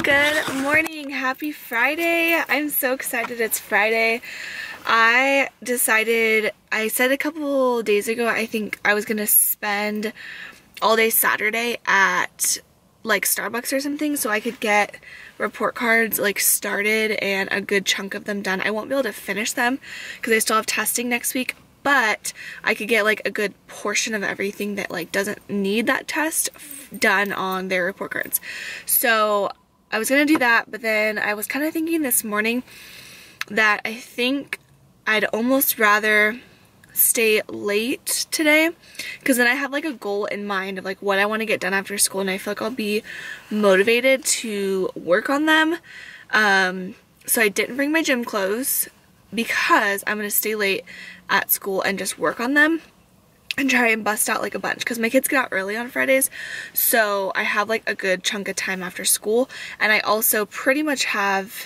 Good morning, happy Friday. I'm so excited it's Friday. I said a couple days ago, I think I was gonna spend all day Saturday at like Starbucks or something so I could get report cards like started and a good chunk of them done. I won't be able to finish them because I still have testing next week, but I could get like a good portion of everything that like doesn't need that test done on their report cards. So I was gonna do that, but then I was kind of thinking this morning that I think I'd almost rather stay late today because then I have like a goal in mind of like what I want to get done after school, and I feel like I'll be motivated to work on them. So I didn't bring my gym clothes because I'm gonna stay late at school and just work on them and try and bust out like a bunch because my kids get out early on Fridays, so I have like a good chunk of time after school, and I also pretty much have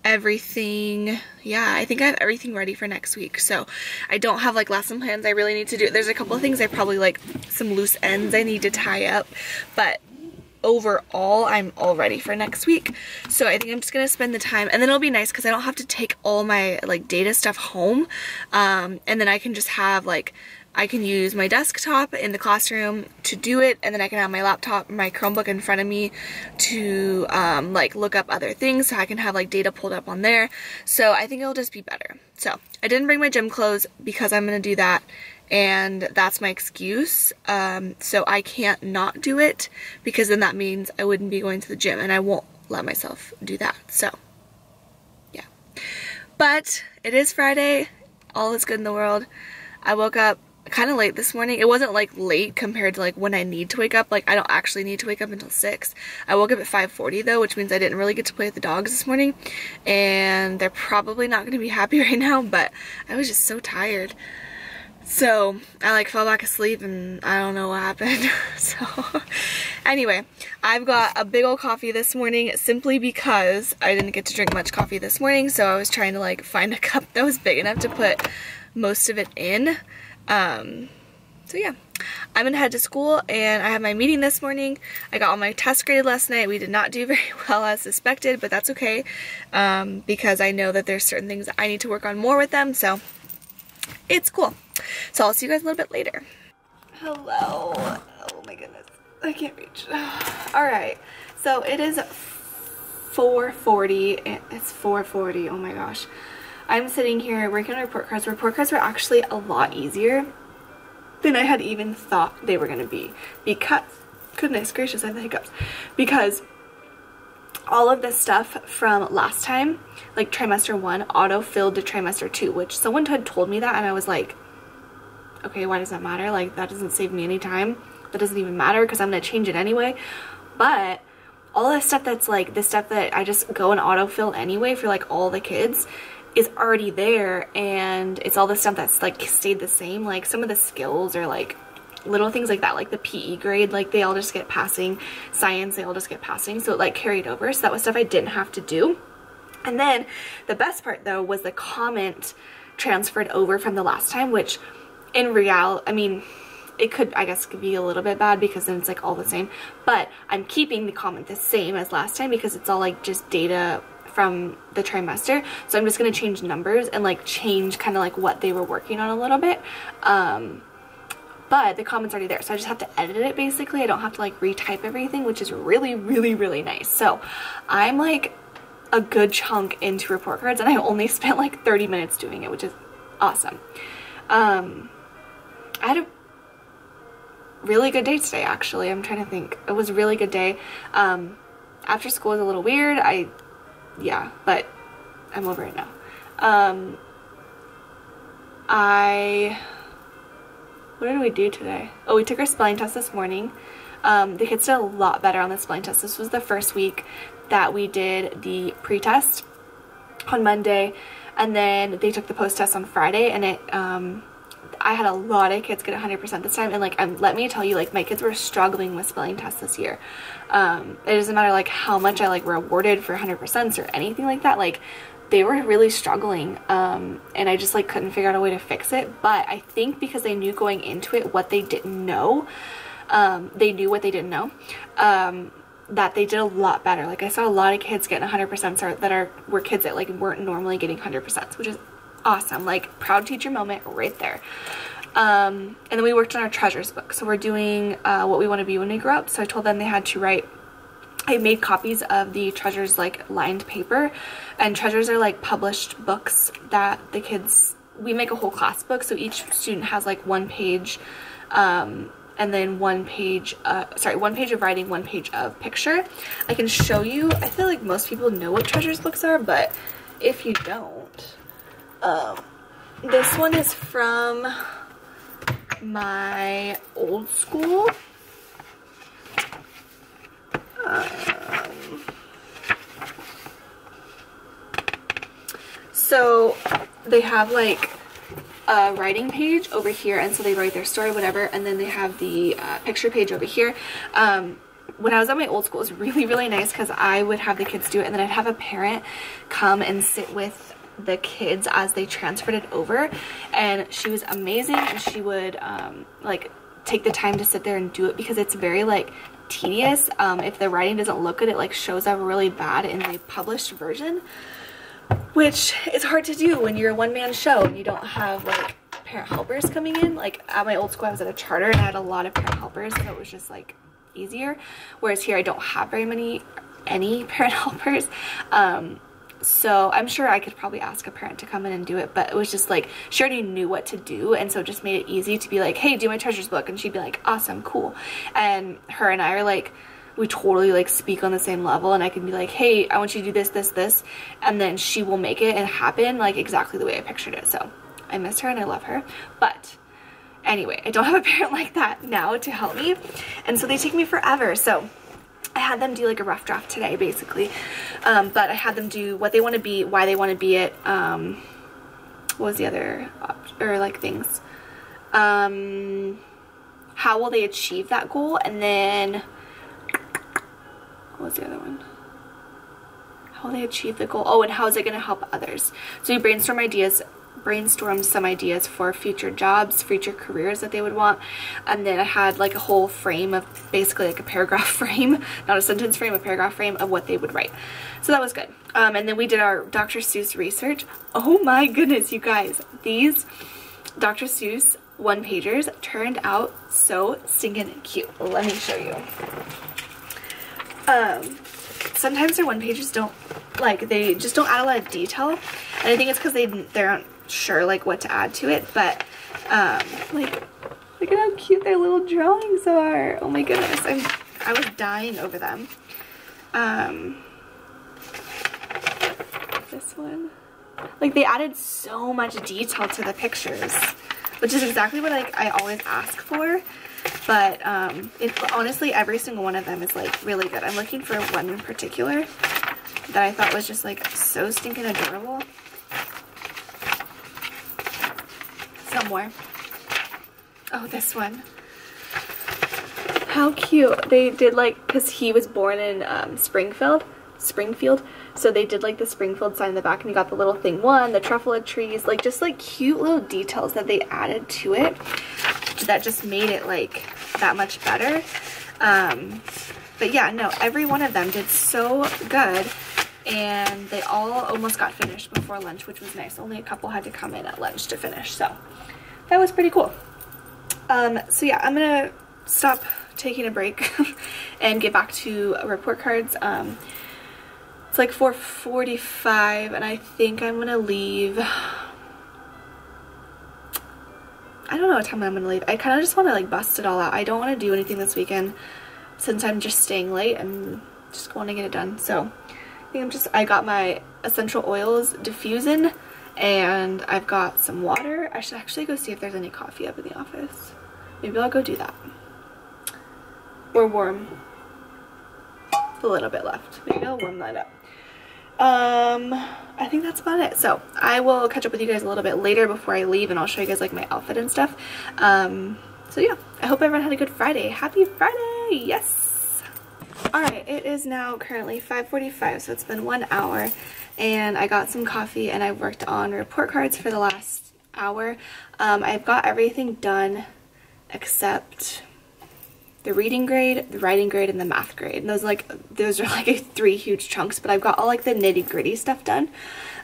everything. Yeah, I think I have everything ready for next week, so I don't have like lesson plans I really need to do. There's a couple of things I probably like some loose ends I need to tie up, but overall I'm all ready for next week. So I think I'm just gonna spend the time, and then it'll be nice because I don't have to take all my like data stuff home, and then I can just have like, I can use my desktop in the classroom to do it, and then I can have my laptop, my Chromebook in front of me to like look up other things, so I can have like data pulled up on there. So I think it'll just be better. So I didn't bring my gym clothes because I'm gonna do that, and that's my excuse. So I can't not do it because then that means I wouldn't be going to the gym, and I won't let myself do that. So yeah, but it is Friday. All is good in the world. I woke up kind of late this morning. It wasn't like late compared to like when I need to wake up. Like I don't actually need to wake up until 6. I woke up at 5:40 though, which means I didn't really get to play with the dogs this morning, and they're probably not going to be happy right now, but I was just so tired. So I like fell back asleep and I don't know what happened. So anyway, I've got a big old coffee this morning simply because I didn't get to drink much coffee this morning, so I was trying to like find a cup that was big enough to put most of it in. So yeah, I'm gonna head to school, and I have my meeting this morning. I got all my tests graded last night. We did not do very well as suspected, but that's okay, because I know that there's certain things that I need to work on more with them, so it's cool. So I'll see you guys a little bit later. Hello. Oh my goodness, I can't reach. Alright, so it is 4:40. It's 4:40, oh my gosh. I'm sitting here working on report cards. Report cards were actually a lot easier than I had even thought they were going to be, because, goodness gracious, I have the hiccups, because all of this stuff from last time, like trimester 1, auto-filled to trimester 2, which someone had told me that, and I was like, okay, why does that matter? Like, that doesn't save me any time. That doesn't even matter because I'm going to change it anyway. But all this stuff that's like the stuff that I just go and auto-fill anyway for like all the kids is already there, and it's all the stuff that's like stayed the same. Like some of the skills are like little things like that, like the PE grade, like they all just get passing. Science, they all just get passing, so it like carried over. So that was stuff I didn't have to do. And then the best part though was the comment transferred over from the last time, which in reality, I mean, it could, I guess, could be a little bit bad because then it's like all the same, but I'm keeping the comment the same as last time because it's all like just data from the trimester. So I'm just going to change numbers and like change kind of like what they were working on a little bit. But the comment's already there, so I just have to edit it basically. I don't have to like retype everything, which is really, really, really nice. So I'm like a good chunk into report cards, and I only spent like 30 minutes doing it, which is awesome. I had a really good day today, actually. I'm trying to think. It was a really good day. After school was a little weird. Yeah, but I'm over it now. What did we do today? Oh, we took our spelling test this morning. The kids did a lot better on the spelling test. This was the first week that we did the pre-test on Monday, and then they took the post-test on Friday, and it, I had a lot of kids get 100% this time, and like, let me tell you, like, my kids were struggling with spelling tests this year. It doesn't matter like how much I like rewarded for 100% or anything like that, like they were really struggling, and I just like couldn't figure out a way to fix it. But I think because they knew going into it what they didn't know, they knew what they didn't know, that they did a lot better. Like I saw a lot of kids getting 100% that were kids that like weren't normally getting 100%, which is awesome. Like proud teacher moment right there. And then we worked on our treasures book. So we're doing what we want to be when we grow up. So I told them they had to write. I made copies of the treasures like lined paper, and treasures are like published books that the kids, we make a whole class book, so each student has like one page and then one page of writing, one page of picture. I can show you. I feel like most people know what treasures books are, but if you don't, this one is from my old school. So they have like a writing page over here, and so they write their story, whatever, and then they have the picture page over here. When I was at my old school, it was really, really nice because I would have the kids do it, and then I'd have a parent come and sit with the kids as they transferred it over, and she was amazing, and she would like take the time to sit there and do it, because it's very like tedious. If the writing doesn't look good, it like shows up really bad in the published version, which is hard to do when you're a one-man show and you don't have like parent helpers coming in. Like at my old school, I was at a charter and I had a lot of parent helpers, so it was just like easier, whereas here I don't have any parent helpers. So I'm sure I could probably ask a parent to come in and do it, but it was just like she already knew what to do, and so it just made it easy to be like, hey, do my treasures book, and she'd be like, awesome, cool. And her and I are like, we totally like speak on the same level, and I can be like, hey, I want you to do this, this, this, and then she will make it and happen like exactly the way I pictured it. So I miss her and I love her, but anyway, I don't have a parent like that now to help me, and so they take me forever. So I had them do like a rough draft today, basically, but I had them do what they want to be, why they want to be it, what was the other, or like things, how will they achieve that goal, and then, what was the other one, how will they achieve the goal, oh, and how is it going to help others. So we brainstormed some ideas for future jobs, future careers that they would want, and then I had like a whole frame of basically like a paragraph frame, not a sentence frame, a paragraph frame of what they would write. So that was good. And then we did our Dr. Seuss research. Oh my goodness, you guys, these Dr. Seuss one-pagers turned out so stinking cute. Let me show you. Sometimes their one-pagers don't, like, they just don't add a lot of detail, and I think it's because they aren't sure like what to add to it, but like look at how cute their little drawings are. Oh my goodness, I was dying over them. This one, like they added so much detail to the pictures, which is exactly what like I always ask for, but honestly every single one of them is like really good. I'm looking for one in particular that I thought was just like so stinking adorable. Somewhere. Oh, this one. How cute. They did like, because he was born in Springfield, so they did like the Springfield sign in the back, and you got the little thing one, the truffle trees, like just like cute little details that they added to it that just made it like that much better. But yeah, no, every one of them did so good, and they all almost got finished before lunch, which was nice. Only a couple had to come in at lunch to finish, so that was pretty cool. So yeah, I'm gonna stop taking a break and get back to report cards. It's like 4:45, and I think I'm gonna leave. I don't know what time I'm gonna leave. I kind of just want to like bust it all out. I don't want to do anything this weekend since I'm just staying late and just want to get it done. So I think I got my essential oils diffusing, and I've got some water. I should actually go see if there's any coffee up in the office. Maybe I'll go do that. Or warm. A little bit left. Maybe I'll warm that up. I think that's about it. So I will catch up with you guys a little bit later before I leave, and I'll show you guys like my outfit and stuff. So yeah, I hope everyone had a good Friday. Happy Friday! Yes! Alright, it is now currently 5:45, so it's been 1 hour, and I got some coffee and I worked on report cards for the last hour. I've got everything done except the reading grade, the writing grade, and the math grade. And those are like 3 huge chunks, but I've got all like the nitty-gritty stuff done.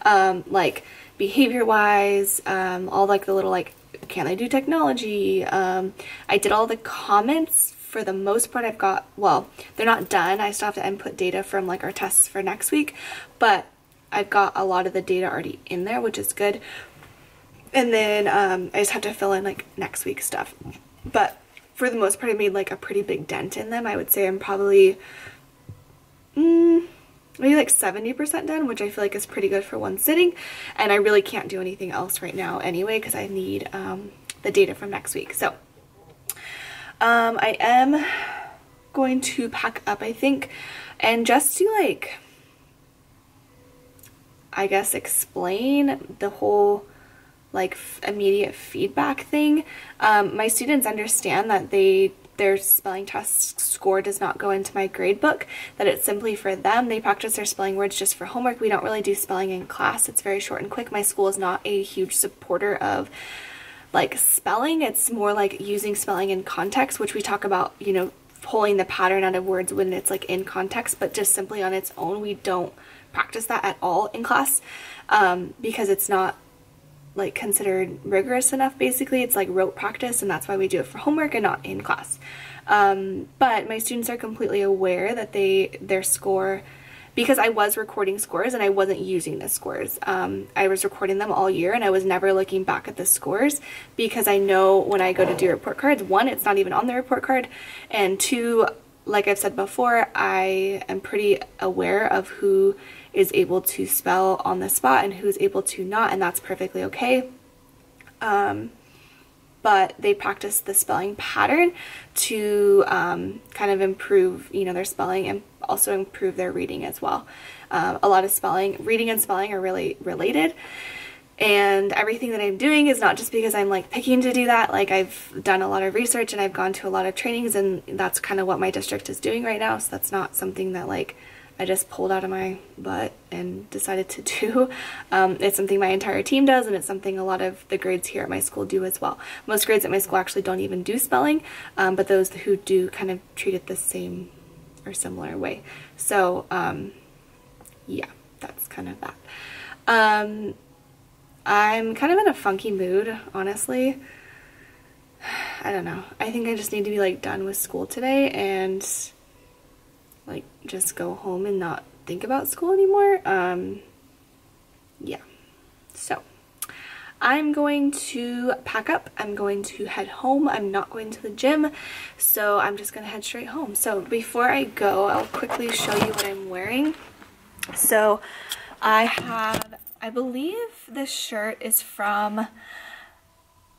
Like behavior-wise, all like the little like, can I do technology? I did all the comments for the most part. I've got, well, they're not done. I still have to input data from like our tests for next week, but I've got a lot of the data already in there, which is good. And then I just have to fill in like next week's stuff. But for the most part, I made like a pretty big dent in them. I would say I'm probably maybe like 70% done, which I feel like is pretty good for one sitting. And I really can't do anything else right now anyway, because I need the data from next week. So I am going to pack up, I think, and just to like, I guess, explain the whole like immediate feedback thing. My students understand that their spelling test score does not go into my grade book, that it's simply for them. They practice their spelling words just for homework. We don't really do spelling in class. It's very short and quick. My school is not a huge supporter of like spelling. It's more like using spelling in context, which we talk about, you know, pulling the pattern out of words when it's like in context, but just simply on its own. We don't practice that at all in class because it's not like considered rigorous enough. Basically, it's like rote practice, and that's why we do it for homework and not in class. But my students are completely aware that their score, because I was recording scores and I wasn't using the scores. I was recording them all year and I was never looking back at the scores, because I know when I go to do report cards, 1, it's not even on the report card, and 2, like I've said before, I am pretty aware of who is able to spell on the spot and who's able to not, and that's perfectly okay. But they practice the spelling pattern to kind of improve, you know, their spelling and also improve their reading as well. A lot of reading and spelling are really related, and everything that I'm doing is not just because I'm like picking to do that. Like, I've done a lot of research and I've gone to a lot of trainings, and that's kind of what my district is doing right now. So that's not something that like I just pulled out of my butt and decided to do. It's something my entire team does, and it's something a lot of the grades here at my school do as well. Most grades at my school actually don't even do spelling, but those who do kind of treat it the same or similar way. So yeah, that's kind of that. I'm kind of in a funky mood, honestly. I don't know. I think I just need to be like done with school today and like just go home and not think about school anymore. Yeah, so I'm going to pack up. I'm going to head home. I'm not going to the gym, so I'm just gonna head straight home. So before I go, I'll quickly show you what I'm wearing. So I believe this shirt is from,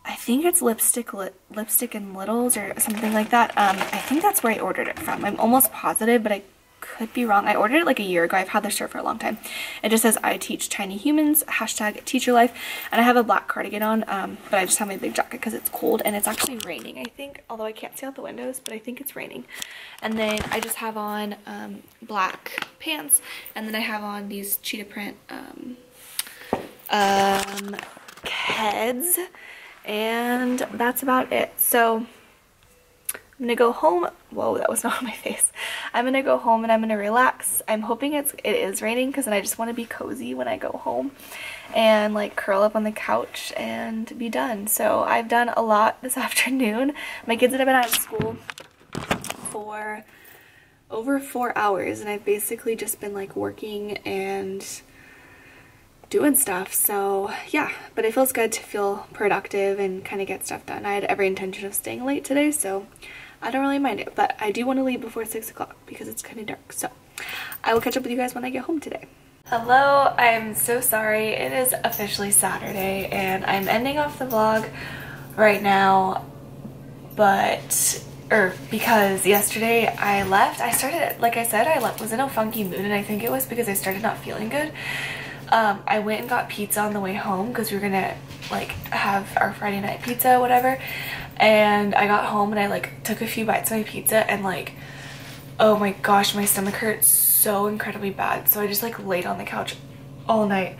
I think it's Lipstick and Littles or something like that. I think that's where I ordered it from. I'm almost positive, but I could be wrong. I ordered it like a year ago. I've had this shirt for a long time. It just says, I teach tiny humans, #teacherlife. And I have a black cardigan on, but I just have my big jacket because it's cold, and it's actually raining, I think. Although I can't see out the windows, but I think it's raining. And then I just have on black pants, and then I have on these cheetah print Keds. And that's about it. So I'm gonna go home. Whoa, that was not on my face. I'm gonna go home and I'm gonna relax. I'm hoping it is raining, because then I just want to be cozy when I go home and like curl up on the couch and be done. So I've done a lot this afternoon. My kids have been out of school for over 4 hours, and I've basically just been like working and doing stuff. So yeah, but it feels good to feel productive and kind of get stuff done. I had every intention of staying late today, so I don't really mind it, but I do want to leave before 6 o'clock because it's kind of dark. So I will catch up with you guys when I get home today. Hello, I'm so sorry. It is officially Saturday and I'm ending off the vlog right now, because yesterday I left. Like I said, I was in a funky mood, and I think it was because I started not feeling good. I went and got pizza on the way home because we were gonna like have our Friday night pizza, whatever. And I got home and I like took a few bites of my pizza, and like, oh my gosh, my stomach hurt so incredibly bad. So I just like laid on the couch all night.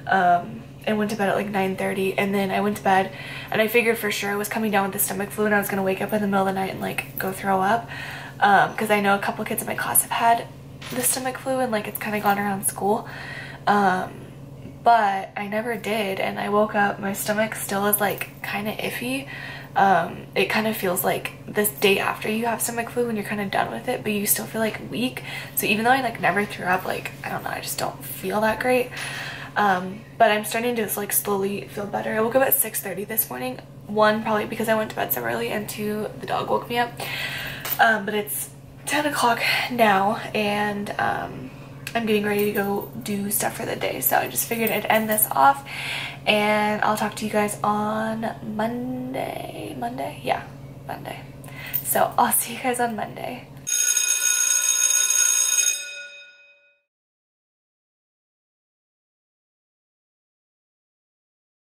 And and went to bed at like 9:30, and then I went to bed and I figured for sure I was coming down with the stomach flu and I was gonna wake up in the middle of the night and like go throw up, because I know a couple kids in my class have had the stomach flu and like it's kind of gone around school, but I never did, and I woke up, my stomach still is like kind of iffy. It kind of feels like this day after you have stomach flu when you're kind of done with it, but you still feel like weak. So even though I like never threw up, like I don't know, I just don't feel that great. But I'm starting to like slowly feel better. I woke up at 6:30 this morning. One, probably because I went to bed so early, and two, the dog woke me up. But it's 10 o'clock now, and I'm getting ready to go do stuff for the day. So I just figured I'd end this off, and I'll talk to you guys on Monday. Yeah, Monday. So I'll see you guys on Monday.